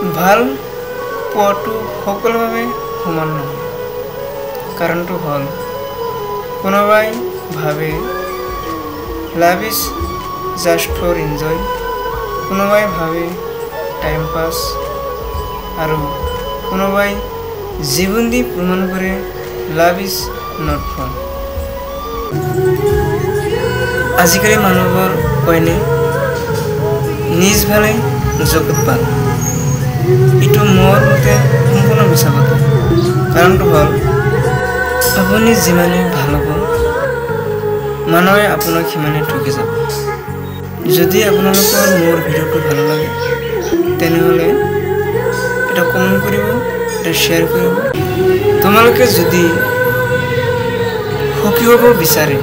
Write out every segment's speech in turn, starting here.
ভাল পোৱাটো সকলোভাৱে সমান নহয়। কাৰণটো হ'ল কোনোবাই ভাবে love is just for enjoy, কোনোবাই ভাবে টাইম পাছ, আৰু কোনোবাই জীৱন দি প্ৰমাণ কৰে লাভ ইজ নট ফান। আজিকালি মানুহবোৰ কয়নে নিজ ভালে জগত ভাল। এইটো মোৰ মতে সম্পূৰ্ণ মিছা কথা। কাৰণটো হ'ল আপুনি যিমানে ভাল হ'ব মানুহে আপোনাক সিমানে ঠকি যাব। যদি আপোনালোকৰ মোৰ ভিডিঅ'টো ভাল লাগে তেনেহ'লে এটা কমেণ্ট কৰিব, এটা শ্বেয়াৰ কৰিব। তোমালোকে যদি সুখী হ'ব বিচাৰে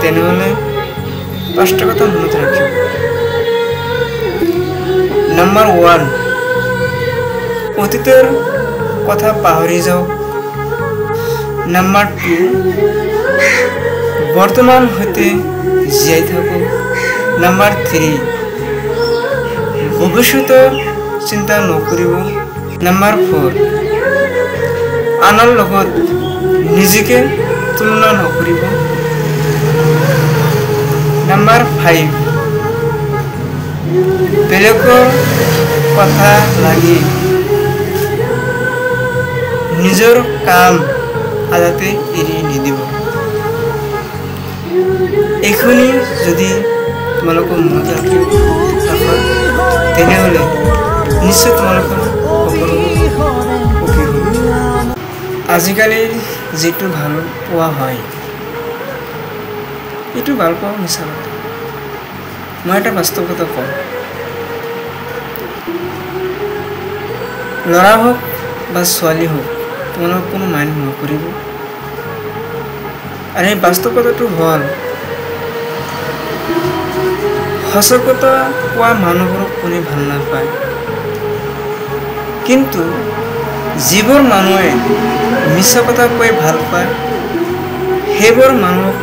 তেনেহ'লে 5টা কথা মনত ৰাখিব। নম্বৰ 1, অতীতৰ কথা পাহৰি যাওক। নম্বৰ 2, বৰ্তমান সৈতে জীয়াই থাকক। নম্বৰ 3, ভৱিষ্যতৰ চিন্তা নকৰিব। নম্বৰ 4, আনৰ লগত নিজকে তুলনা নকৰিব। নম্বৰ 5, বেলেগৰ কথা লাগি নিজৰ কাম আদাতে এৰি নিদিব। এইখিনি যদি তোমালোকৰ মনত ৰাখি ৰাখা তেনেহ'লে নিশ্চয় তোমালোকৰ সকলোবোৰ সুখী হ'ব। আজিকালি যিটো ভাল পোৱা হয় এইটো ভাল পোৱা মিছা কথা। মই এটা বাস্তৱ কথা কওঁ, ল'ৰা হওক বা ছোৱালী হওক তোমালোক কোনো মাইণ্ড নকৰিব। আৰু এই বাস্তৱ কথাটো হ'ল সঁচা কথা কোৱা মানুহবোৰক কোনে ভাল নাপায়, কিন্তু যিবোৰ মানুহে মিছা কথা কৈ ভাল পায় সেইবোৰ মানুহক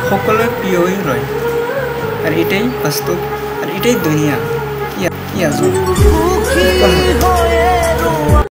সকলোৱে প্ৰিয় হৈ ৰয়। আৰু এটাই বাস্তৱ, আৰু এটাই দুনিয়া। কি আজব।